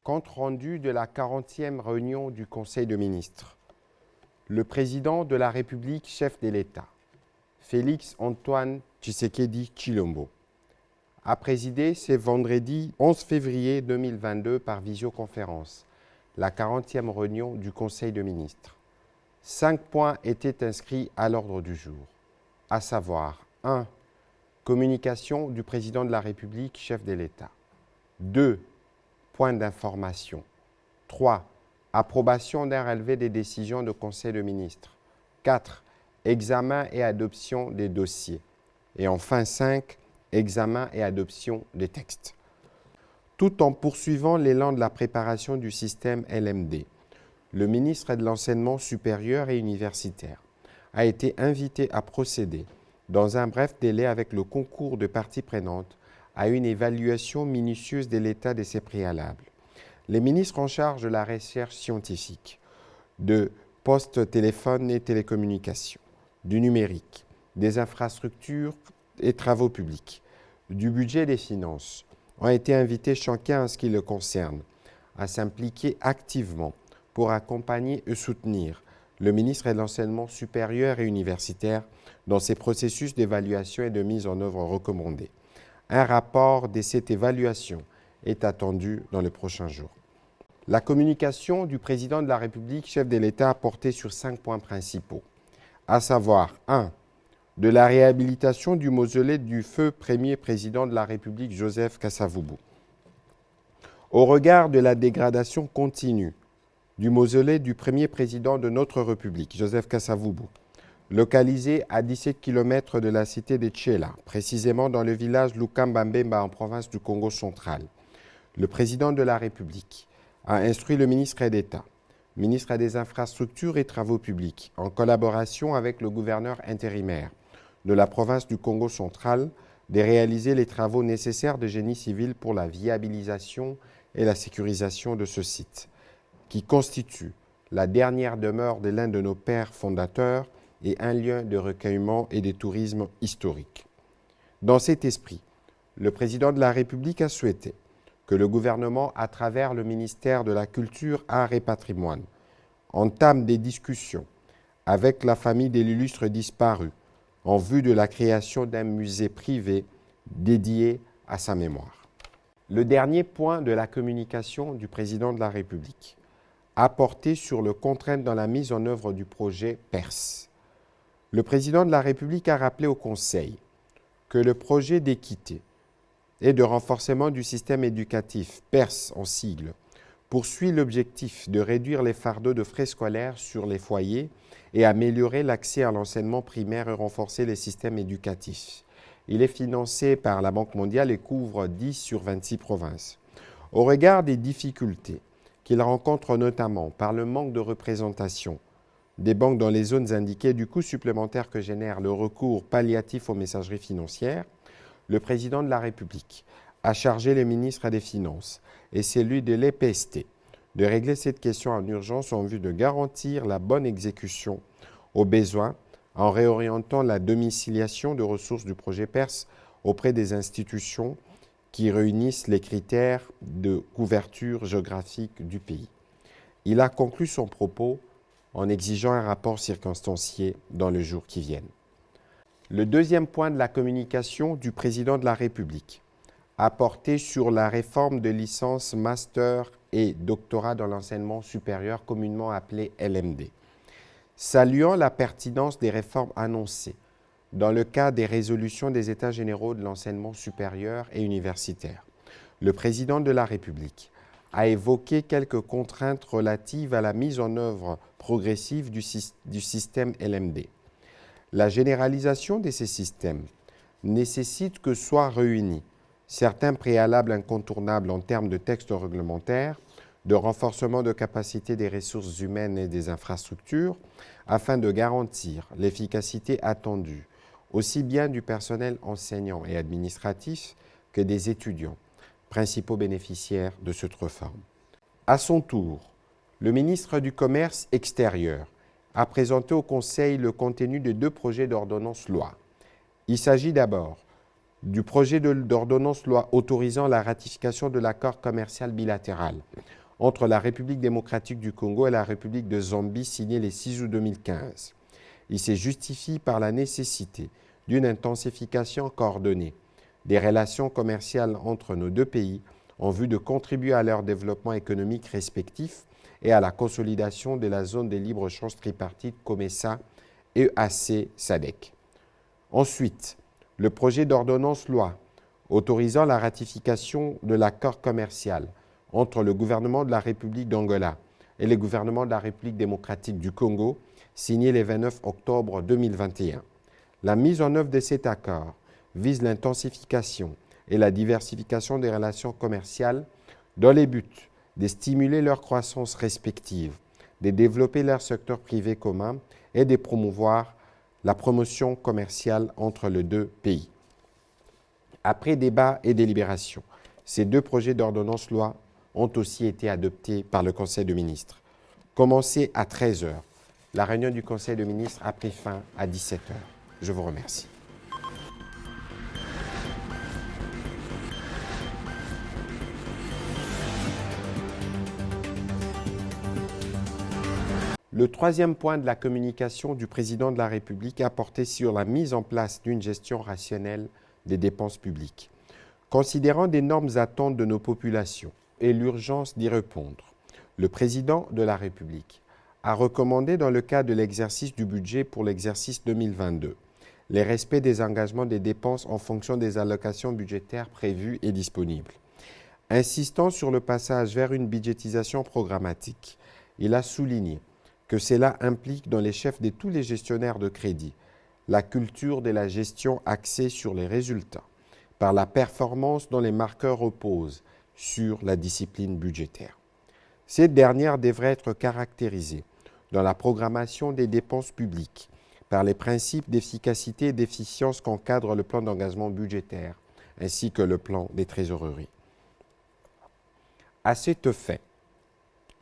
Compte rendu de la 40e réunion du Conseil de ministres. Le président de la République, chef de l'État, Félix Antoine Tshisekedi Tshilombo, a présidé ce vendredi 11 février 2022 par visioconférence la 40e réunion du Conseil de ministres. 5 points étaient inscrits à l'ordre du jour, à savoir 1. Communication du président de la République, chef de l'État. 2. Point d'information. 3. Approbation d'un relevé des décisions du Conseil de ministres. 4. Examen et adoption des dossiers. Et enfin 5. Examen et adoption des textes. Tout en poursuivant l'élan de la préparation du système LMD, le ministre de l'Enseignement supérieur et universitaire a été invité à procéder, dans un bref délai avec le concours de parties prenantes, à une évaluation minutieuse de l'état de ses préalables. Les ministres en charge de la recherche scientifique, de postes, téléphones et télécommunications, du numérique, des infrastructures et travaux publics, du budget et des finances, ont été invités chacun en ce qui le concerne à s'impliquer activement pour accompagner et soutenir le ministre de l'Enseignement supérieur et universitaire dans ses processus d'évaluation et de mise en œuvre recommandés. Un rapport de cette évaluation est attendu dans les prochains jours. La communication du président de la République, chef de l'État, a porté sur 5 points principaux, à savoir 1. De la réhabilitation du mausolée du feu premier président de la République, Joseph Kasavubu. Au regard de la dégradation continue du mausolée du premier président de notre République, Joseph Kasavubu, localisé à 17 km de la cité de Tchela, précisément dans le village Lukambambemba en province du Congo central, le président de la République a instruit le ministre d'État, ministre des Infrastructures et Travaux publics, en collaboration avec le gouverneur intérimaire de la province du Congo central, de réaliser les travaux nécessaires de génie civil pour la viabilisation et la sécurisation de ce site, qui constitue la dernière demeure de l'un de nos pères fondateurs et un lieu de recueillement et de tourisme historique. Dans cet esprit, le président de la République a souhaité que le gouvernement, à travers le ministère de la Culture, Arts et Patrimoine, entame des discussions avec la famille de l'illustre disparu en vue de la création d'un musée privé dédié à sa mémoire. Le dernier point de la communication du président de la République a porté sur le contrainte dans la mise en œuvre du projet PERS. Le président de la République a rappelé au Conseil que le projet d'équité et de renforcement du système éducatif, PERS en sigle, poursuit l'objectif de réduire les fardeaux de frais scolaires sur les foyers et améliorer l'accès à l'enseignement primaire et renforcer les systèmes éducatifs. Il est financé par la Banque mondiale et couvre 10 sur 26 provinces. Au regard des difficultés qu'il rencontre notamment par le manque de représentation des banques dans les zones indiquées, du coût supplémentaire que génère le recours palliatif aux messageries financières, le président de la République a chargé le ministre des Finances et celui de l'EPST de régler cette question en urgence en vue de garantir la bonne exécution aux besoins en réorientant la domiciliation de ressources du projet PERS auprès des institutions qui réunissent les critères de couverture géographique du pays. Il a conclu son propos en exigeant un rapport circonstancié dans les jours qui viennent. Le deuxième point de la communication du président de la République a porté sur la réforme de licence, master et doctorat dans l'enseignement supérieur, communément appelé LMD. Saluant la pertinence des réformes annoncées dans le cadre des résolutions des États généraux de l'enseignement supérieur et universitaire, le président de la République a évoqué quelques contraintes relatives à la mise en œuvre progressive du système LMD. La généralisation de ces systèmes nécessite que soient réunis certains préalables incontournables en termes de textes réglementaires, de renforcement de capacité des ressources humaines et des infrastructures, afin de garantir l'efficacité attendue, aussi bien du personnel enseignant et administratif que des étudiants, principaux bénéficiaires de cette réforme. À son tour, le ministre du Commerce extérieur a présenté au Conseil le contenu de 2 projets d'ordonnance loi Il s'agit d'abord du projet d'ordonnance loi autorisant la ratification de l'accord commercial bilatéral entre la République démocratique du Congo et la République de Zambie signé le 6 août 2015. Il se justifie par la nécessité d'une intensification coordonnée des relations commerciales entre nos deux pays en vue de contribuer à leur développement économique respectif et à la consolidation de la zone de libre-échange tripartite COMESA, EAC, SADC. Ensuite, le projet d'ordonnance loi autorisant la ratification de l'accord commercial entre le gouvernement de la République d'Angola et le gouvernement de la République démocratique du Congo, signé le 29 octobre 2021. La mise en œuvre de cet accord vise l'intensification et la diversification des relations commerciales dans les buts de stimuler leur croissance respective, de développer leur secteur privé commun et de promouvoir la promotion commerciale entre les deux pays. Après débat et délibération, ces deux projets d'ordonnance loi ont aussi été adoptés par le Conseil des ministres. Commencé à 13 h, la réunion du Conseil des ministres a pris fin à 17 h. Je vous remercie. Le troisième point de la communication du président de la République a porté sur la mise en place d'une gestion rationnelle des dépenses publiques. Considérant d'énormes attentes de nos populations et l'urgence d'y répondre, le président de la République a recommandé dans le cadre de l'exercice du budget pour l'exercice 2022 les respects des engagements des dépenses en fonction des allocations budgétaires prévues et disponibles. Insistant sur le passage vers une budgétisation programmatique, il a souligné que cela implique dans les chefs de tous les gestionnaires de crédit la culture de la gestion axée sur les résultats, par la performance dont les marqueurs reposent sur la discipline budgétaire. Cette dernière devrait être caractérisée dans la programmation des dépenses publiques par les principes d'efficacité et d'efficience qu'encadre le plan d'engagement budgétaire ainsi que le plan des trésoreries. À cet effet,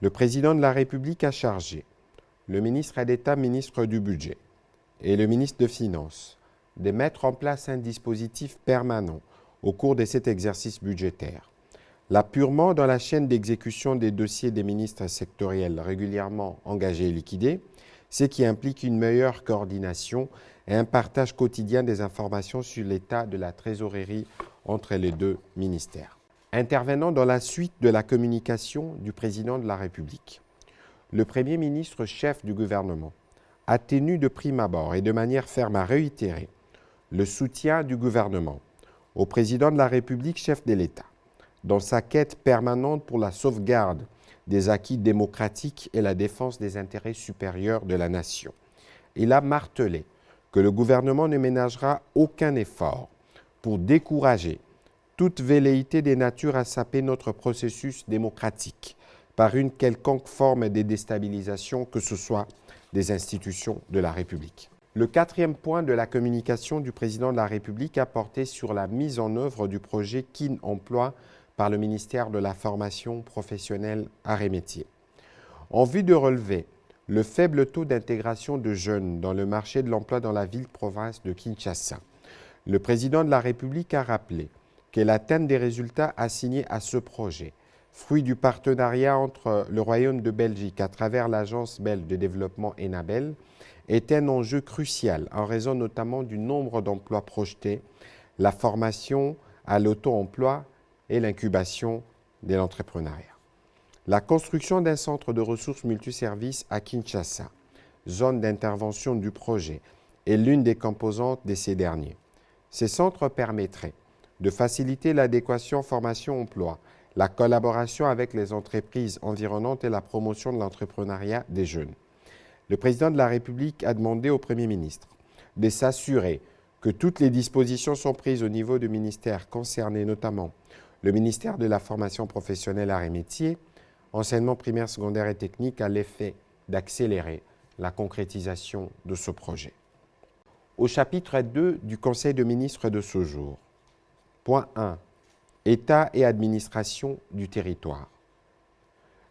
le président de la République a chargé le ministre d'État, ministre du Budget, et le ministre des Finances de mettre en place un dispositif permanent au cours de cet exercice budgétaire. L'appurement dans la chaîne d'exécution des dossiers des ministres sectoriels régulièrement engagés et liquidés, ce qui implique une meilleure coordination et un partage quotidien des informations sur l'état de la trésorerie entre les deux ministères. Intervenant dans la suite de la communication du président de la République, le Premier ministre chef du gouvernement a tenu de prime abord et de manière ferme à réitérer le soutien du gouvernement au président de la République chef de l'État dans sa quête permanente pour la sauvegarde des acquis démocratiques et la défense des intérêts supérieurs de la nation. Il a martelé que le gouvernement ne ménagera aucun effort pour décourager toute velléité des natures à saper notre processus démocratique par une quelconque forme de déstabilisation, que ce soit des institutions de la République. Le quatrième point de la communication du président de la République a porté sur la mise en œuvre du projet Kin Emploi par le ministère de la Formation professionnelle, arts et métiers. En vue de relever le faible taux d'intégration de jeunes dans le marché de l'emploi dans la ville-province de Kinshasa, le président de la République a rappelé que l'atteinte des résultats assignés à ce projet, fruit du partenariat entre le Royaume de Belgique à travers l'Agence belge de développement ENABEL, est un enjeu crucial en raison notamment du nombre d'emplois projetés, la formation à l'auto-emploi et l'incubation de l'entrepreneuriat. La construction d'un centre de ressources multiservices à Kinshasa, zone d'intervention du projet, est l'une des composantes de ces derniers. Ces centres permettraient de faciliter l'adéquation formation-emploi, la collaboration avec les entreprises environnantes et la promotion de l'entrepreneuriat des jeunes. Le président de la République a demandé au Premier ministre de s'assurer que toutes les dispositions sont prises au niveau du ministère concerné, notamment le ministère de la Formation professionnelle, arts et métiers, enseignement primaire, secondaire et technique, à l'effet d'accélérer la concrétisation de ce projet. Au chapitre 2 du Conseil des ministres de ce jour, point 1. État et administration du territoire.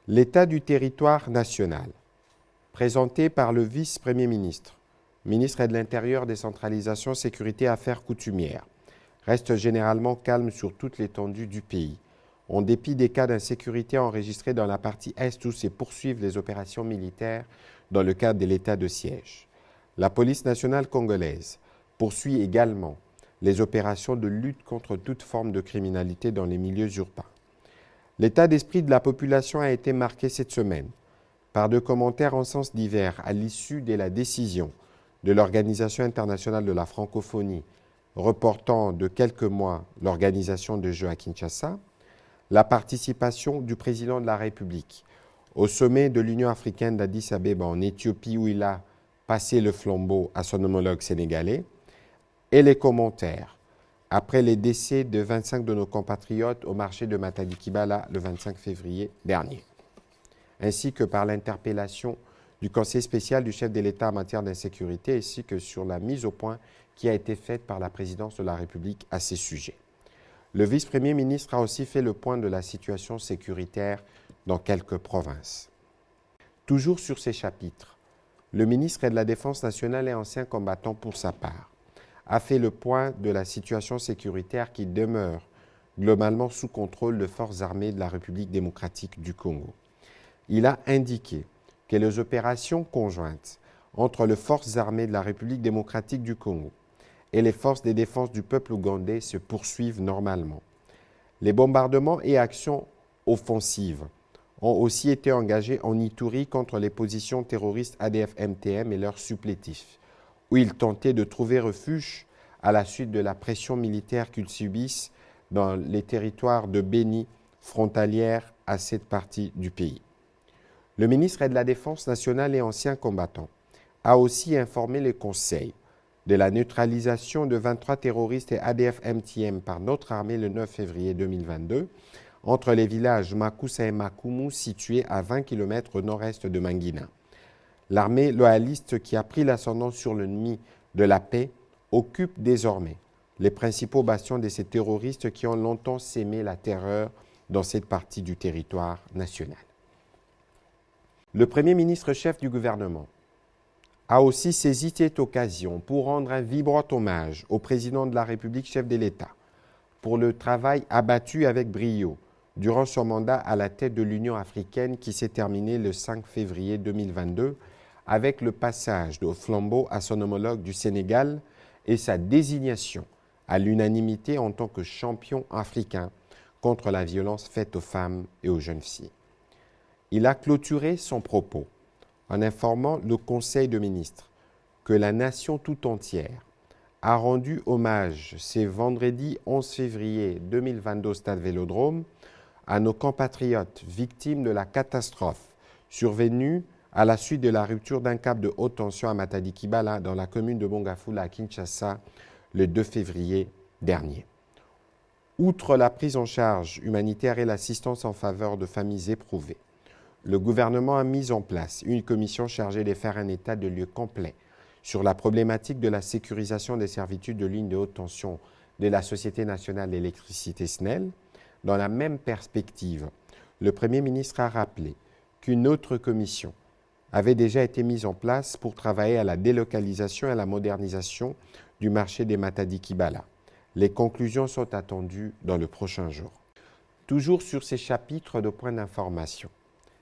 L'état du territoire national, présenté par le vice-premier ministre, ministre de l'Intérieur, décentralisation, sécurité, affaires coutumières, reste généralement calme sur toute l'étendue du pays, en dépit des cas d'insécurité enregistrés dans la partie Est où se poursuivent les opérations militaires dans le cadre de l'état de siège. La police nationale congolaise poursuit également les opérations de lutte contre toute forme de criminalité dans les milieux urbains. L'état d'esprit de la population a été marqué cette semaine par de commentaires en sens divers à l'issue de la décision de l'Organisation internationale de la francophonie reportant de quelques mois l'organisation de Jeux à Kinshasa, la participation du président de la République au sommet de l'Union africaine d'Addis Abeba en Éthiopie où il a passé le flambeau à son homologue sénégalais, et les commentaires après les décès de 25 de nos compatriotes au marché de Matadi Kibala le 25 février dernier, ainsi que par l'interpellation du Conseil spécial du chef de l'État en matière d'insécurité, ainsi que sur la mise au point qui a été faite par la présidence de la République à ces sujets. Le vice-premier ministre a aussi fait le point de la situation sécuritaire dans quelques provinces. Toujours sur ces chapitres, le ministre de la Défense nationale et ancien combattant pour sa part a fait le point de la situation sécuritaire qui demeure globalement sous contrôle des forces armées de la République démocratique du Congo. Il a indiqué que les opérations conjointes entre les forces armées de la République démocratique du Congo et les forces de défense du peuple ougandais se poursuivent normalement. Les bombardements et actions offensives ont aussi été engagés en Ituri contre les positions terroristes ADF-MTM et leurs supplétifs, où ils tentaient de trouver refuge à la suite de la pression militaire qu'ils subissent dans les territoires de Béni, frontalières à cette partie du pays. Le ministre de la Défense nationale et ancien combattant a aussi informé le Conseil de la neutralisation de 23 terroristes et ADF-MTM par notre armée le 9 février 2022 entre les villages Makusa et Makumu situés à 20 km au nord-est de Mangina. L'armée loyaliste qui a pris l'ascendant sur l'ennemi de la paix occupe désormais les principaux bastions de ces terroristes qui ont longtemps sémé la terreur dans cette partie du territoire national. Le Premier ministre chef du gouvernement a aussi saisi cette occasion pour rendre un vibrant hommage au président de la République chef de l'État pour le travail abattu avec brio durant son mandat à la tête de l'Union africaine qui s'est terminé le 5 février 2022 avec le passage au flambeau à son homologue du Sénégal et sa désignation à l'unanimité en tant que champion africain contre la violence faite aux femmes et aux jeunes filles. Il a clôturé son propos en informant le Conseil de ministres que la nation tout entière a rendu hommage ce vendredi 11 février 2022 au Stade Vélodrome à nos compatriotes victimes de la catastrophe survenue à la suite de la rupture d'un câble de haute tension à Matadi Kibala dans la commune de Bongafula à Kinshasa le 2 février dernier. Outre la prise en charge humanitaire et l'assistance en faveur de familles éprouvées, le gouvernement a mis en place une commission chargée de faire un état de lieu complet sur la problématique de la sécurisation des servitudes de lignes de haute tension de la Société nationale d'électricité SNEL. Dans la même perspective, le Premier ministre a rappelé qu'une autre commission avait déjà été mise en place pour travailler à la délocalisation et à la modernisation du marché des Matadi Kibala. Les conclusions sont attendues dans le prochain jour. Toujours sur ces chapitres de points d'information,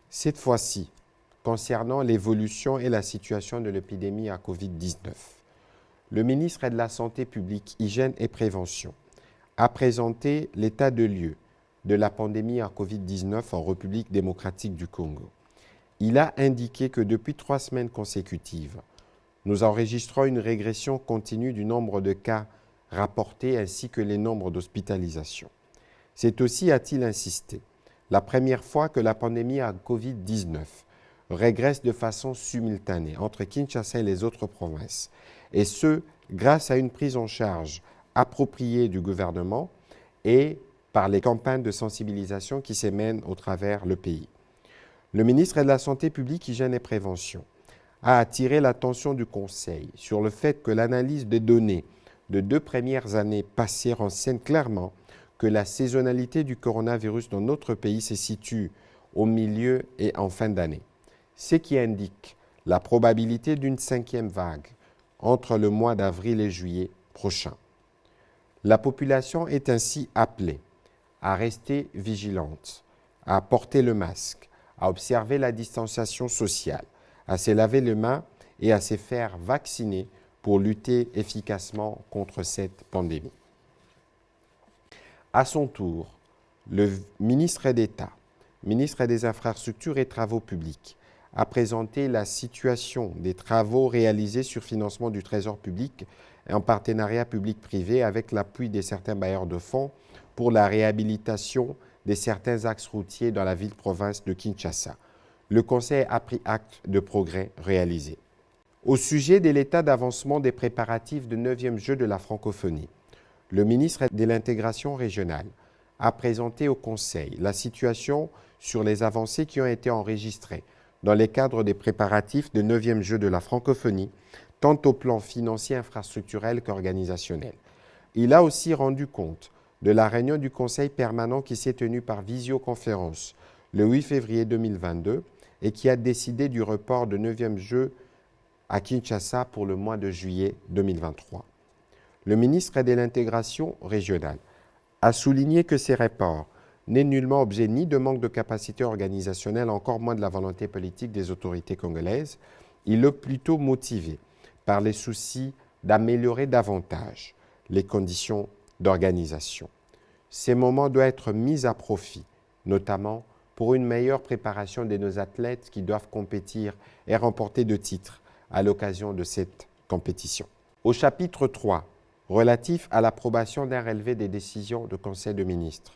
cette fois-ci, concernant l'évolution et la situation de l'épidémie à Covid-19, le ministre de la Santé publique, Hygiène et Prévention a présenté l'état de lieu de la pandémie à Covid-19 en République démocratique du Congo. Il a indiqué que depuis 3 semaines consécutives, nous enregistrons une régression continue du nombre de cas rapportés ainsi que les nombres d'hospitalisations. C'est aussi, a-t-il insisté, la première fois que la pandémie à Covid-19 régresse de façon simultanée entre Kinshasa et les autres provinces, et ce, grâce à une prise en charge appropriée du gouvernement et par les campagnes de sensibilisation qui se mènent au travers le pays. Le ministre de la Santé publique, Hygiène et Prévention a attiré l'attention du Conseil sur le fait que l'analyse des données de 2 premières années passées renseigne clairement que la saisonnalité du coronavirus dans notre pays se situe au milieu et en fin d'année, ce qui indique la probabilité d'une 5e vague entre le mois d'avril et juillet prochain. La population est ainsi appelée à rester vigilante, à porter le masque, à observer la distanciation sociale, à se laver les mains et à se faire vacciner pour lutter efficacement contre cette pandémie. À son tour, le ministre d'État, ministre des Infrastructures et Travaux publics, a présenté la situation des travaux réalisés sur financement du Trésor public en partenariat public-privé avec l'appui de certains bailleurs de fonds pour la réhabilitation de certains axes routiers dans la ville-province de Kinshasa. Le Conseil a pris acte de progrès réalisés. Au sujet de l'état d'avancement des préparatifs du 9e Jeux de la francophonie, le ministre de l'Intégration régionale a présenté au Conseil la situation sur les avancées qui ont été enregistrées dans le cadre des préparatifs du 9e Jeux de la francophonie, tant au plan financier, infrastructurel qu'organisationnel. Il a aussi rendu compte de la réunion du Conseil permanent qui s'est tenue par visioconférence le 8 février 2022 et qui a décidé du report de 9e Jeux à Kinshasa pour le mois de juillet 2023. Le ministre de l'Intégration régionale a souligné que ces reports n'est nullement objet ni de manque de capacité organisationnelle, encore moins de la volonté politique des autorités congolaises. Il est plutôt motivé par les soucis d'améliorer davantage les conditions d'organisation. Ces moments doivent être mis à profit, notamment pour une meilleure préparation de nos athlètes qui doivent compétir et remporter de titres à l'occasion de cette compétition. Au chapitre 3, relatif à l'approbation d'un relevé des décisions du Conseil de ministres,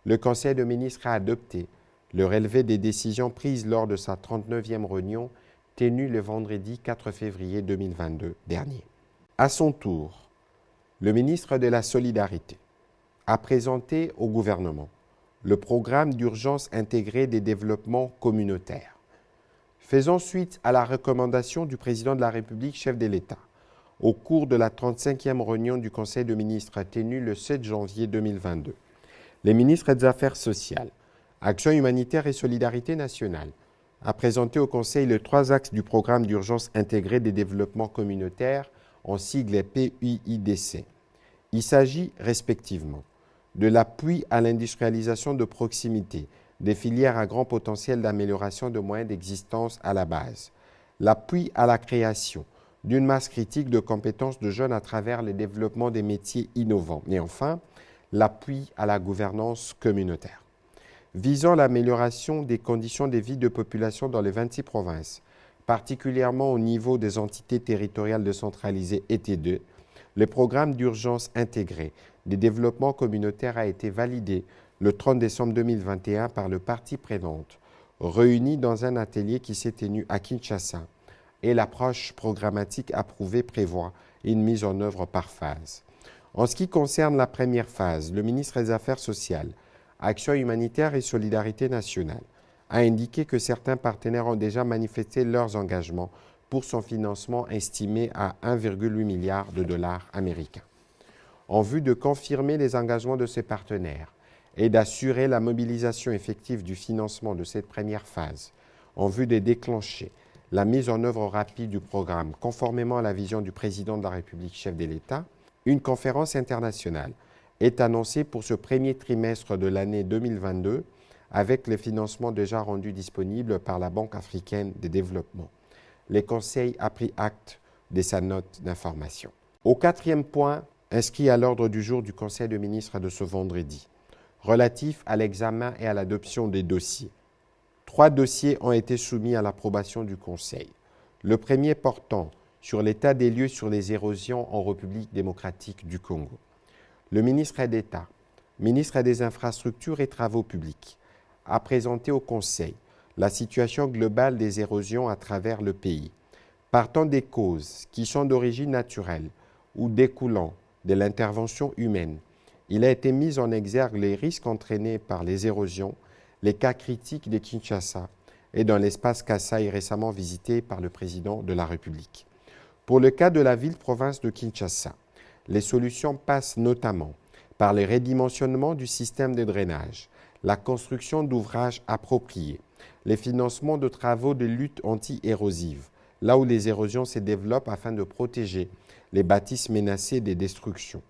le Conseil de ministres a adopté le relevé des décisions prises lors de sa 39e réunion tenue le vendredi 4 février 2022 dernier. À son tour, le ministre de la Solidarité a présenté au gouvernement le programme d'urgence intégré des développements communautaires. Faisant suite à la recommandation du président de la République, chef de l'État, au cours de la 35e réunion du Conseil de ministres tenue le 7 janvier 2022, les ministres des Affaires sociales, Action humanitaire et Solidarité nationale a présenté au Conseil les 3 axes du programme d'urgence intégré des développements communautaires, en sigle PUIDC. Il s'agit respectivement de l'appui à l'industrialisation de proximité, des filières à grand potentiel d'amélioration de moyens d'existence à la base, l'appui à la création d'une masse critique de compétences de jeunes à travers le développement des métiers innovants, et enfin, l'appui à la gouvernance communautaire. Visant l'amélioration des conditions de vie de population dans les 26 provinces, particulièrement au niveau des entités territoriales décentralisées ET2, le programme d'urgence intégré des développements communautaires a été validé le 30 décembre 2021 par le partie prenante, réuni dans un atelier qui s'est tenu à Kinshasa, et l'approche programmatique approuvée prévoit une mise en œuvre par phase. En ce qui concerne la première phase, le ministre des Affaires sociales, Action humanitaire et Solidarité nationale a indiqué que certains partenaires ont déjà manifesté leurs engagements pour son financement estimé à 1,8 milliard de dollars américains. En vue de confirmer les engagements de ces partenaires et d'assurer la mobilisation effective du financement de cette première phase, en vue de déclencher la mise en œuvre rapide du programme conformément à la vision du président de la République, chef de l'État, une conférence internationale est annoncée pour ce premier trimestre de l'année 2022 avec les financements déjà rendus disponibles par la Banque africaine de développement. Le Conseil a pris acte de sa note d'information. Au 4e point, inscrit à l'ordre du jour du Conseil de ministres de ce vendredi, relatif à l'examen et à l'adoption des dossiers. 3 dossiers ont été soumis à l'approbation du Conseil. Le premier portant sur l'état des lieux sur les érosions en République démocratique du Congo. Le ministre d'État, ministre des Infrastructures et Travaux publics, a présenté au Conseil la situation globale des érosions à travers le pays, partant des causes qui sont d'origine naturelle ou découlant de l'intervention humaine. Il a été mis en exergue les risques entraînés par les érosions, les cas critiques de Kinshasa et dans l'espace Kasaï récemment visité par le président de la République. Pour le cas de la ville-province de Kinshasa, les solutions passent notamment par le redimensionnement du système de drainage, la construction d'ouvrages appropriés, les financements de travaux de lutte anti-érosive, là où les érosions se développent afin de protéger les bâtisses menacées des destructions.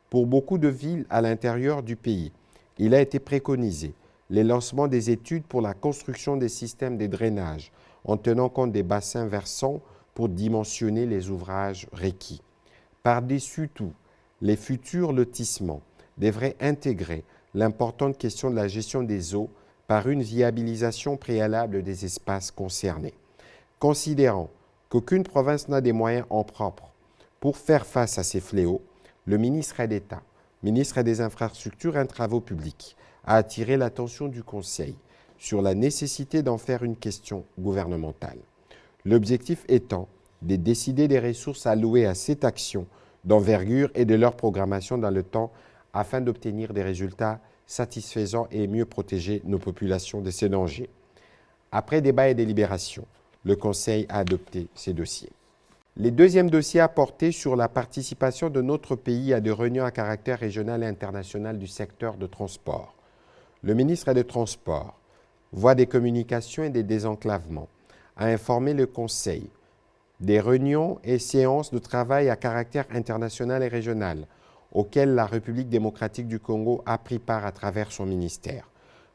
Pour beaucoup de villes à l'intérieur du pays, il a été préconisé le lancement des études pour la construction des systèmes de drainage en tenant compte des bassins versants pour dimensionner les ouvrages requis. Par-dessus tout, les futurs lotissements devraient intégrer l'importante question de la gestion des eaux par une viabilisation préalable des espaces concernés. Considérant qu'aucune province n'a des moyens en propre pour faire face à ces fléaux, le ministre d'État, ministre des Infrastructures et des Travaux publics, a attiré l'attention du Conseil sur la nécessité d'en faire une question gouvernementale. L'objectif étant de décider des ressources allouées à cette action d'envergure et de leur programmation dans le temps afin d'obtenir des résultats satisfaisants et mieux protéger nos populations de ces dangers. Après débat et délibération, le Conseil a adopté ces dossiers. Le deuxième dossier a porté sur la participation de notre pays à des réunions à caractère régional et international du secteur de transport. Le ministre des Transports, voie des communications et des désenclavements, a informé le Conseil des réunions et séances de travail à caractère international et régional auxquelles la République démocratique du Congo a pris part à travers son ministère.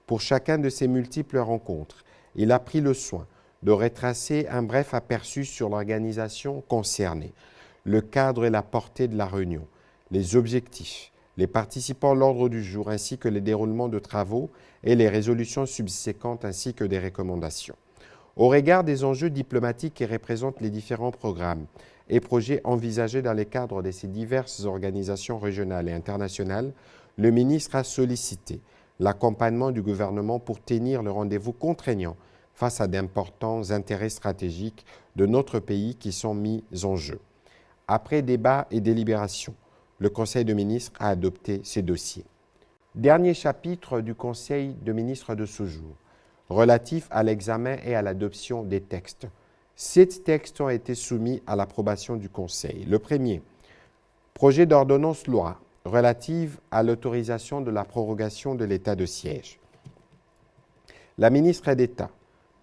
Pour chacun de ces multiples rencontres, il a pris le soin de retracer un bref aperçu sur l'organisation concernée, le cadre et la portée de la réunion, les objectifs, les participants, l'ordre du jour, ainsi que le déroulement de travaux et les résolutions subséquentes ainsi que des recommandations. Au regard des enjeux diplomatiques qui représentent les différents programmes et projets envisagés dans le cadre de ces diverses organisations régionales et internationales, le ministre a sollicité l'accompagnement du gouvernement pour tenir le rendez-vous contraignant face à d'importants intérêts stratégiques de notre pays qui sont mis en jeu. Après débat et délibération, le Conseil de ministres a adopté ces dossiers. Dernier chapitre du Conseil de ministres de ce jour, relatif à l'examen et à l'adoption des textes. 7 textes ont été soumis à l'approbation du Conseil. Le premier, projet d'ordonnance loi relative à l'autorisation de la prorogation de l'état de siège. La ministre d'État,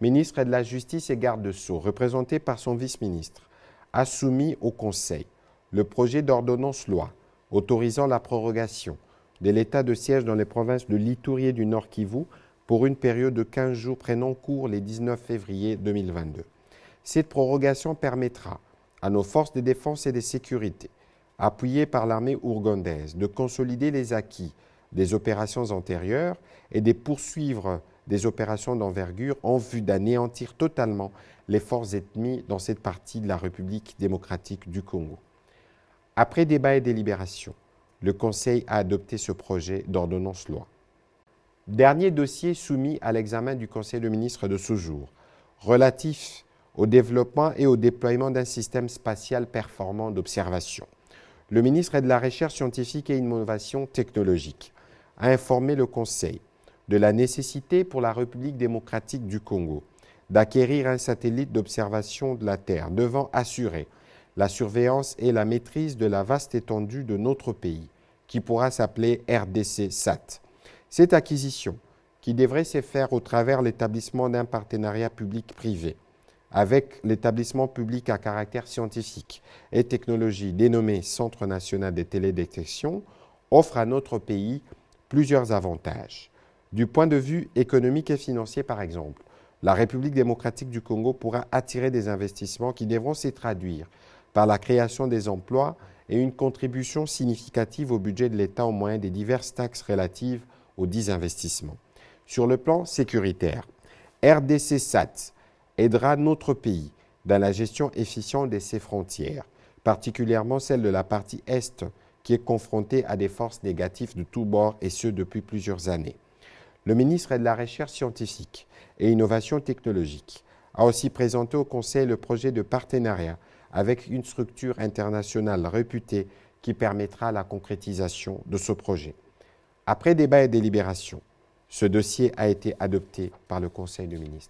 ministre de la Justice et garde de Sceaux, représentée par son vice-ministre, a soumis au Conseil le projet d'ordonnance loi autorisant la prorogation de l'état de siège dans les provinces de l'Ituri et du Nord Kivu pour une période de 15 jours prenant cours le 19 février 2022. Cette prorogation permettra à nos forces de défense et de sécurité, appuyées par l'armée ougandaise, de consolider les acquis des opérations antérieures et de poursuivre des opérations d'envergure en vue d'anéantir totalement les forces ennemies dans cette partie de la République démocratique du Congo. Après débat et délibération, le Conseil a adopté ce projet d'ordonnance loi. Dernier dossier soumis à l'examen du Conseil de ministres de ce jour, relatif au développement et au déploiement d'un système spatial performant d'observation. Le ministre de la Recherche scientifique et innovation technologique a informé le Conseil de la nécessité pour la République démocratique du Congo d'acquérir un satellite d'observation de la Terre devant assurer la surveillance et la maîtrise de la vaste étendue de notre pays, qui pourra s'appeler RDC-SAT. Cette acquisition, qui devrait se faire au travers l'établissement d'un partenariat public-privé avec l'établissement public à caractère scientifique et technologie dénommé Centre national de télédétection, offre à notre pays plusieurs avantages. Du point de vue économique et financier, par exemple, la République démocratique du Congo pourra attirer des investissements qui devront se traduire par la création des emplois et une contribution significative au budget de l'État au moyen des diverses taxes relatives aux dits investissements. Sur le plan sécuritaire, RDC-SAT aidera notre pays dans la gestion efficiente de ses frontières, particulièrement celle de la partie Est qui est confrontée à des forces négatives de tous bords et ce depuis plusieurs années. Le ministre de la Recherche scientifique et innovation technologique a aussi présenté au Conseil le projet de partenariat avec une structure internationale réputée qui permettra la concrétisation de ce projet. Après débat et délibération, ce dossier a été adopté par le Conseil des ministres.